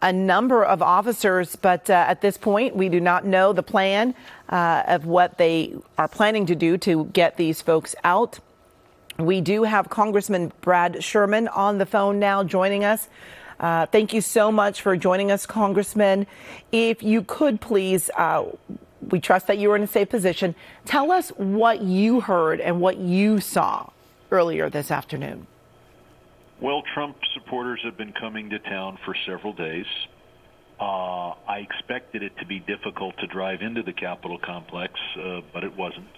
a number of officers, but at this point, we do not know the plan of what they are planning to do to get these folks out. We do have Congressman Brad Sherman on the phone now joining us. Thank you so much for joining us, Congressman. If you could please, we trust that you were in a safe position. Tell us what you heard and what you saw earlier this afternoon. Well, Trump supporters have been coming to town for several days. I expected it to be difficult to drive into the Capitol complex, but it wasn't.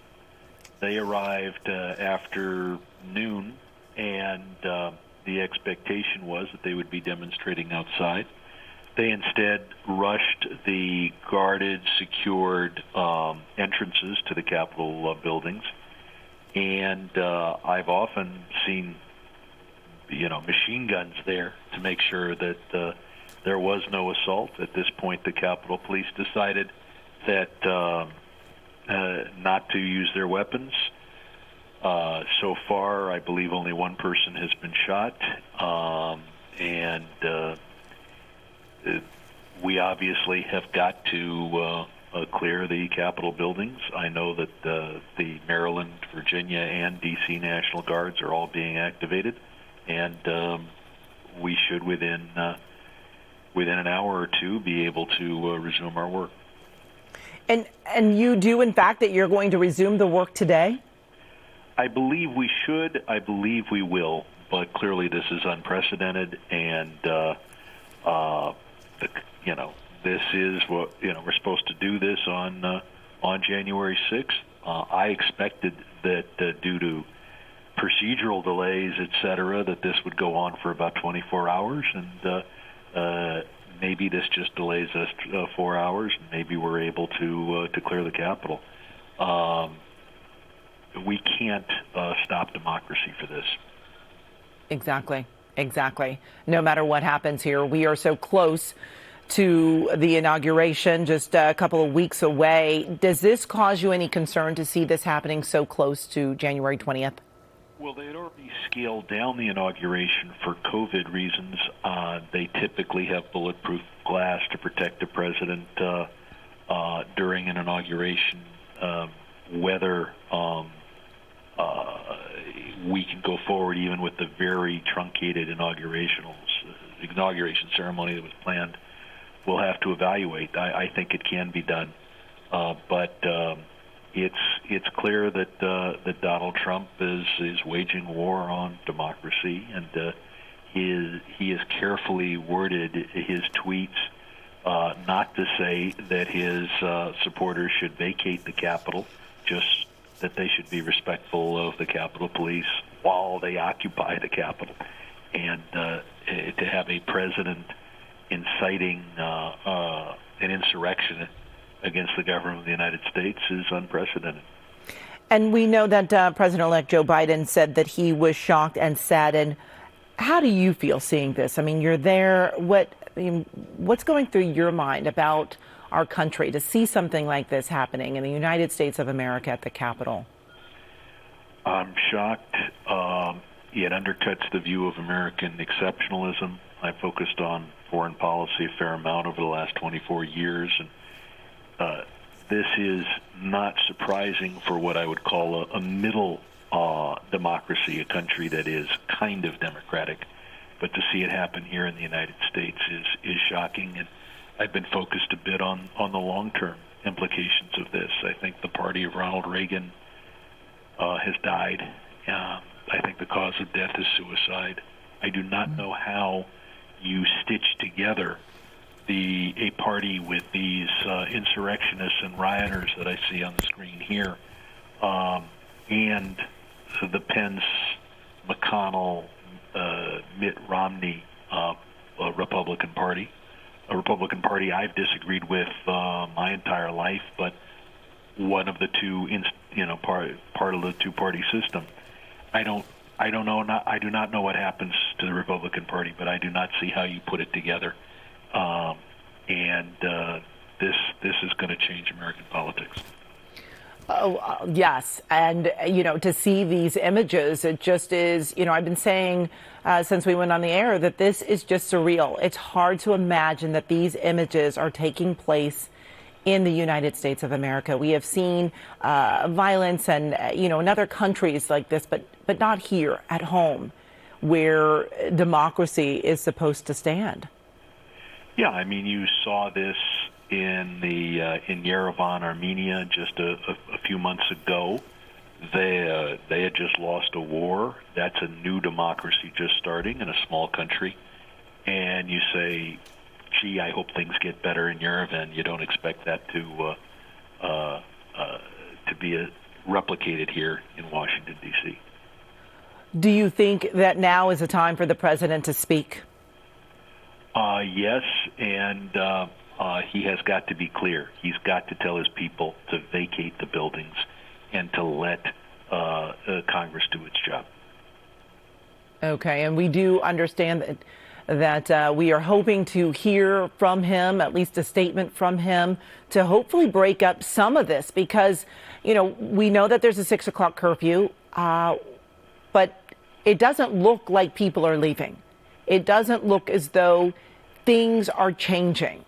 They arrived after noon, and the expectation was that they would be demonstrating outside. They instead rushed the guarded, secured entrances to the Capitol buildings, and I've often seen, machine guns there to make sure that there was no assault. At this point, the Capitol Police decided that not to use their weapons. So far, I believe only one person has been shot, and we obviously have got to clear the Capitol buildings. I know that the Maryland, Virginia, and D.C. National Guards are all being activated, and we should within an hour or two be able to resume our work. And you do, in fact, that you're going to resume the work today? I believe we should. I believe we will. But clearly, this is unprecedented, and this is what we're supposed to do this on January 6th. I expected that due to procedural delays, et cetera, that this would go on for about 24 hours, and maybe this just delays us 4 hours, and maybe we're able to clear the Capitol. We can't stop democracy for this. Exactly. No matter what happens here, we are so close to the inauguration, just a couple of weeks away. Does this cause you any concern to see this happening so close to January 20th? Well, they had already scaled down the inauguration for COVID reasons. They typically have bulletproof glass to protect the president during an inauguration. Whether we can go forward even with the very truncated inauguration ceremony that was planned, we'll have to evaluate. I think it can be done, but it's clear that Donald Trump is waging war on democracy, and he has carefully worded his tweets not to say that his supporters should vacate the Capitol, just that they should be respectful of the Capitol Police while they occupy the Capitol. And to have a president inciting an insurrection against the government of the United States is unprecedented. And we know that President-elect Joe Biden said that he was shocked and saddened. How do you feel seeing this? I mean, you're there. What's going through your mind about our country to see something like this happening in the United States of America at the Capitol? I'm shocked. It undercuts the view of American exceptionalism. I focused on foreign policy a fair amount over the last 24 years, and this is not surprising for what I would call a middle democracy, a country that is kind of democratic. But to see it happen here in the United States is shocking, and I've been focused a bit on the long-term implications of this. I think the party of Ronald Reagan has died. I think the cause of death is suicide. I do not know how you stitch together a party with these insurrectionists and rioters that I see on the screen here, and the Pence, McConnell, Mitt Romney Republican Party, a Republican Party I've disagreed with my entire life, but one of the two, part of the two-party system. I do not know what happens to the Republican Party, but I do not see how you put it together. And this is going to change American politics. Yes. And, to see these images, it just is, I've been saying since we went on the air that this is just surreal. It's hard to imagine that these images are taking place in the United States of America. We have seen violence and, in other countries like this, but not here at home where democracy is supposed to stand. Yeah, I mean, you saw this in Yerevan, Armenia, just a few months ago. They had just lost a war. That's a new democracy just starting in a small country, and you say, "Gee, I hope things get better in Yerevan." You don't expect that to be replicated here in Washington, D.C. Do you think that now is a time for the president to speak? Yes, and he has got to be clear. He's got to tell his people to vacate the buildings and to let Congress do its job. Okay, and we do understand that we are hoping to hear from him, at least a statement from him, to hopefully break up some of this because, we know that there's a 6 o'clock curfew, but it doesn't look like people are leaving. It doesn't look as though things are changing.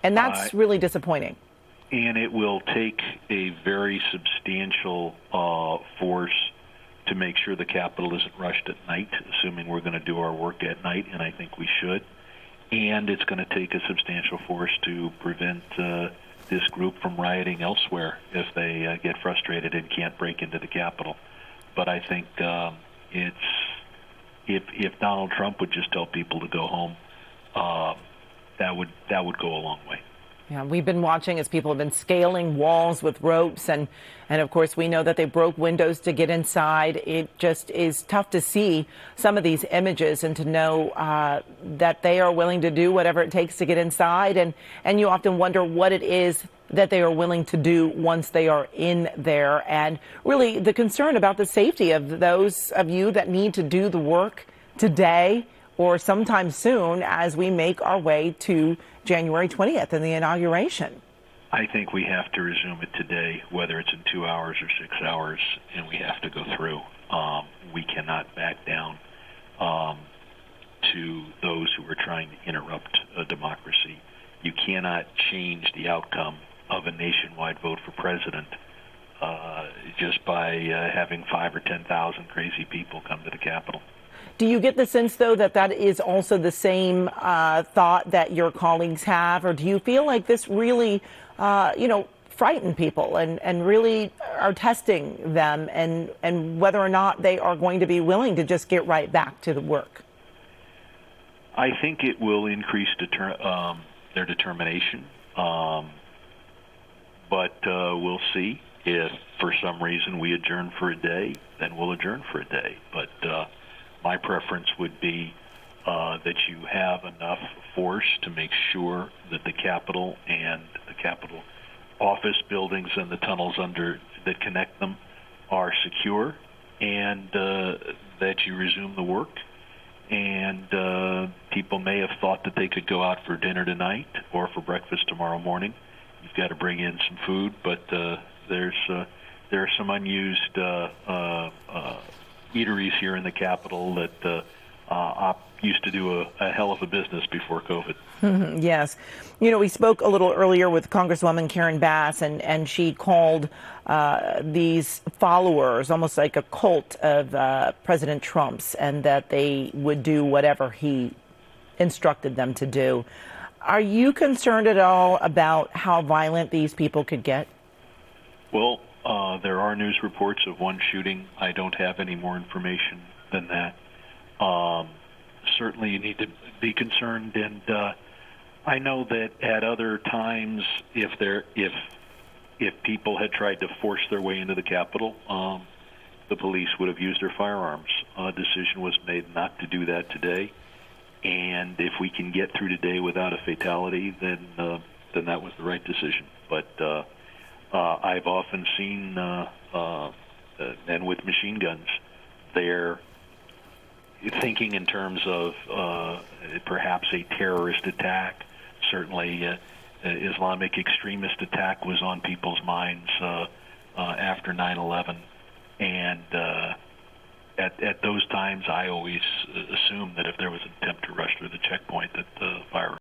And that's really disappointing. And it will take a very substantial force to make sure the Capitol isn't rushed at night, assuming we're going to do our work at night, and I think we should. And it's going to take a substantial force to prevent this group from rioting elsewhere if they get frustrated and can't break into the Capitol. But I think if Donald Trump would just tell people to go home, that would go a long way. Yeah, we've been watching as people have been scaling walls with ropes, and of course we know that they broke windows to get inside. It just is tough to see some of these images and to know that they are willing to do whatever it takes to get inside, and you often wonder what it is that they are willing to do once they are in there, and really the concern about the safety of those of you that need to do the work today or sometime soon as we make our way to January 20th and the inauguration. I think we have to resume it today, whether it's in 2 hours or 6 hours, and we have to go through. We cannot back down to those who are trying to interrupt a democracy. You cannot change the outcome of a nationwide vote for president just by having 5,000 or 10,000 crazy people come to the Capitol. Do you get the sense, though, that that is also the same thought that your colleagues have, or do you feel like this really, frightened people and really are testing them and whether or not they are going to be willing to just get right back to the work? I think it will increase their determination, but we'll see. If for some reason we adjourn for a day, then we'll adjourn for a day. But my preference would be that you have enough force to make sure that the Capitol and the Capitol office buildings and the tunnels that connect them are secure, and that you resume the work. And people may have thought that they could go out for dinner tonight or for breakfast tomorrow morning. You've got to bring in some food, but there are some unused eateries here in the Capitol that used to do a hell of a business before COVID. Yes. We spoke a little earlier with Congresswoman Bass, and she called these followers almost like a cult of President Trump's, and that they would do whatever he instructed them to do. Are you concerned at all about how violent these people could get? Well, there are news reports of one shooting. I don't have any more information than that. Certainly you need to be concerned, and I know that at other times, if people had tried to force their way into the Capitol, the police would have used their firearms. A decision was made not to do that today, and if we can get through today without a fatality, then that was the right decision. But I've often seen men with machine guns. They're thinking in terms of perhaps a terrorist attack. Certainly, Islamic extremist attack was on people's minds after 9/11, and at those times, I always assumed that if there was an attempt to rush through the checkpoint, that the fire